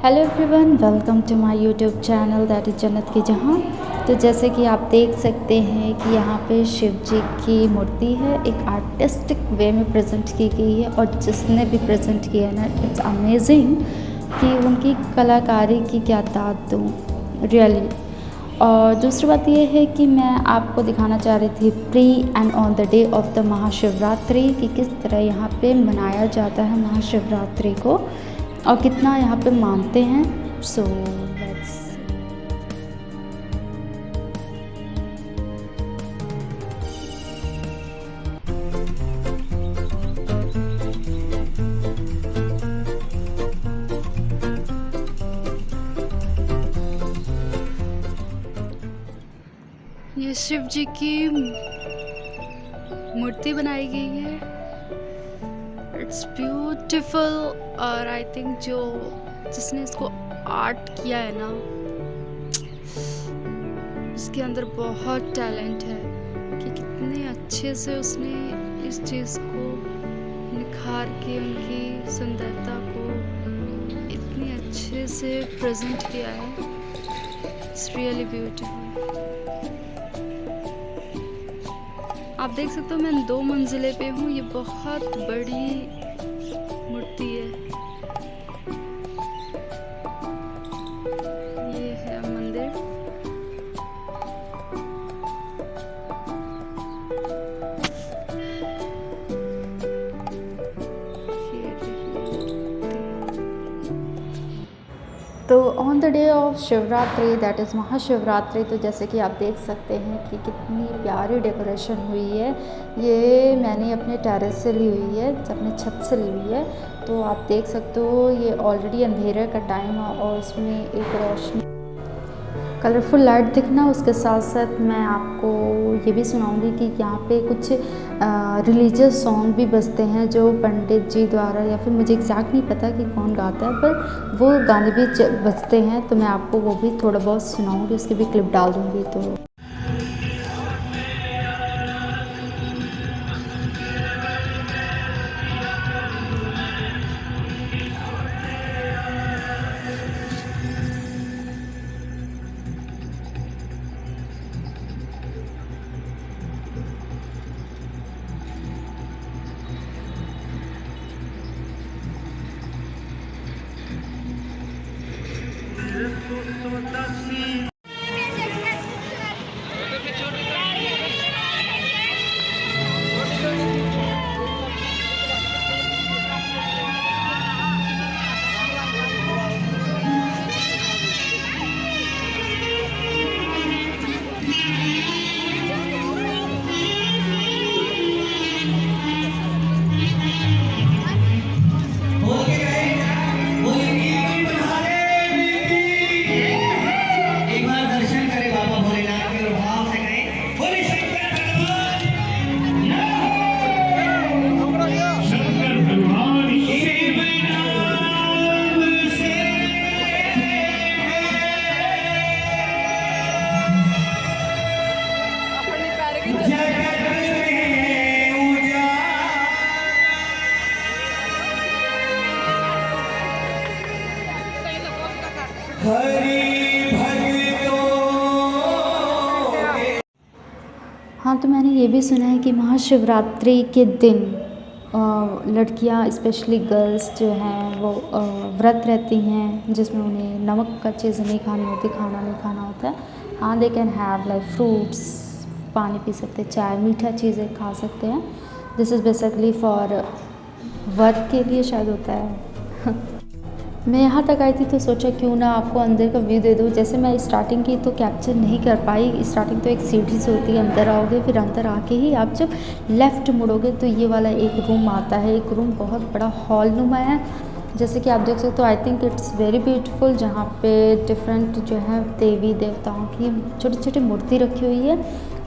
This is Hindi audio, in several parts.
Hello everyone, welcome to my YouTube channel that is जन्नत की जहां। तो जैसे कि आप देख सकते हैं कि यहाँ पे शिव जी की मूर्ति है, एक आर्टिस्टिक वे में प्रेजेंट की गई है और जिसने भी प्रेजेंट किया है ना, इट्स अमेजिंग कि उनकी कलाकारी की क्या दाद दूँ रियली। और दूसरी बात यह है कि मैं आपको दिखाना चाह रही थी pre and on the day of the Mahashivratri कि किस तरह यहाँ पे मनाया जाता है महाशिवरात्रि को और कितना यहाँ पे मानते हैं। सो लेट्स ये शिव जी की मूर्ति बनाई गई है। It's beautiful. और आई थिंक जिसने इसको आर्ट किया है ना, उसके अंदर बहुत टैलेंट है कि कितने अच्छे से उसने इस चीज़ को निखार के उनकी सुंदरता को इतने अच्छे से प्रेजेंट किया है। It's really beautiful. आप देख सकते हो मैं 2 मंजिले पे हूँ। ये बहुत बड़ी मूर्ति है। ये है मंदिर। तो on the day of Shivratri that is Mahashivratri, तो जैसे कि आप देख सकते हैं कि कितनी प्यारी डेकोरेशन हुई है। ये मैंने अपने टेरेस से ली हुई है, अपने छत से ली हुई है। तो आप देख सकते हो ये ऑलरेडी अंधेरे का टाइम है और इसमें एक रोशनी कलरफुल लाइट दिखना। उसके साथ साथ मैं आपको ये भी सुनाऊंगी कि यहाँ पे कुछ रिलीजियस सॉन्ग भी बजते हैं जो पंडित जी द्वारा, या फिर मुझे एग्जैक्ट नहीं पता कि कौन गाता है, पर वो गाने भी बजते हैं। तो मैं आपको वो भी थोड़ा बहुत सुनाऊंगी, उसकी भी क्लिप डाल दूँगी। तो हाँ, तो मैंने ये भी सुना है कि महाशिवरात्रि के दिन लड़कियाँ स्पेशली गर्ल्स जो हैं वो व्रत रहती हैं, जिसमें उन्हें नमक का चीज़ नहीं खानी होती, खाना नहीं खाना होता है। हाँ, they can have like fruits, पानी पी सकते हैं, चाय, मीठा चीज़ें खा सकते हैं। दिस इज़ बेसिकली फॉर व्रत के लिए शायद होता है। मैं यहाँ तक आई थी तो सोचा क्यों ना आपको अंदर का व्यू दे दूँ। जैसे मैं स्टार्टिंग की तो कैप्चर नहीं कर पाई। स्टार्टिंग तो एक सीढ़ी से होती है, अंदर आओगे, फिर अंदर आके ही आप जब लेफ़्ट मुड़ोगे तो ये वाला एक रूम आता है। एक रूम बहुत बड़ा हॉल नुमा है, जैसे कि आप देख सकते हो। आई थिंक इट्स वेरी ब्यूटीफुल, जहाँ पे डिफरेंट जो है देवी देवताओं की छोटी छोटी मूर्ति रखी हुई है,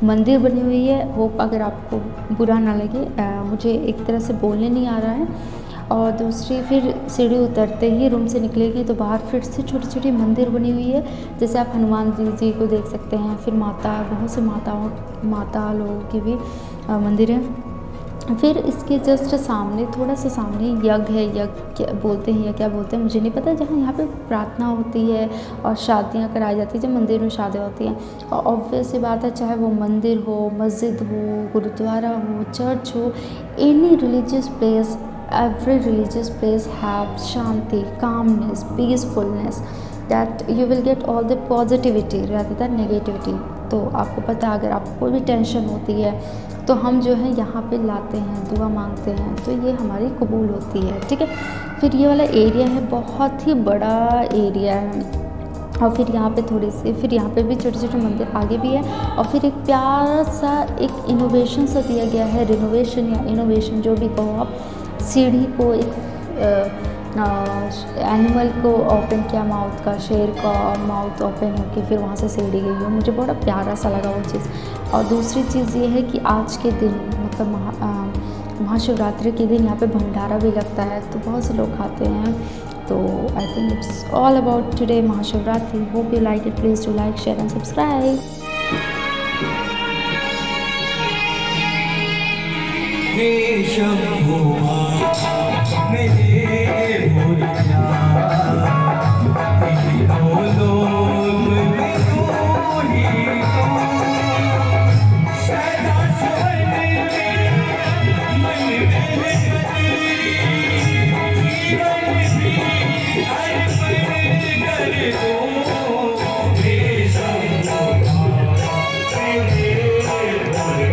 मंदिर बनी हुई है। वो अगर आपको बुरा ना लगे, मुझे एक तरह से बोलने नहीं आ रहा है। और दूसरी फिर सीढ़ी उतरते ही रूम से निकलेगी तो बाहर फिर से छोटी छोटी मंदिर बनी हुई है, जैसे आप हनुमान जी को देख सकते हैं। फिर बहुत से माता लोगों की भी मंदिर है। फिर इसके जस्ट सामने थोड़ा सा सामने यज्ञ है, यज्ञ क्या बोलते हैं या क्या बोलते हैं मुझे नहीं पता, जहाँ यहाँ पे प्रार्थना होती है और शादियाँ कराई जाती है, जब मंदिर में शादी होती हैं। और ऑब्वियस सी बात है, चाहे वो मंदिर हो, मस्जिद हो, गुरुद्वारा हो, चर्च हो, any religious place, every religious place have shanti, calmness, peacefulness, that you will get all the positivity rather than negativity। तो आपको पता है, अगर आपको कोई भी टेंशन होती है तो हम जो है यहाँ पे लाते हैं, दुआ मांगते हैं, तो ये हमारी कबूल होती है, ठीक है। फिर ये वाला एरिया है, बहुत ही बड़ा एरिया है। और फिर यहाँ पे थोड़ी सी, फिर यहाँ पे भी छोटे छोटे मंदिर आगे भी है। और फिर एक प्यारा सा एक इनोवेशन सा दिया गया है, रिनोवेशन या इनोवेशन जो भी कहो आप। सीढ़ी को एक एनिमल को ओपन किया, माउथ का, शेर का माउथ ओपन होके फिर वहाँ से सीढ़ी गई है। मुझे बड़ा प्यारा सा लगा वो चीज़। और दूसरी चीज़ ये है कि आज के दिन मतलब महाशिवरात्रि के दिन यहाँ पे भंडारा भी लगता है, तो बहुत से लोग खाते हैं। तो I think it's all about today Mahashivratri. Hope you like it, please do like, share and subscribe. हे शंभो मेरे भोलिया, बोलो मैं तो ही तो सदा सुन में मन में जीवन भी अर्पण कर दो। हे शंभो मेरे भोलिया,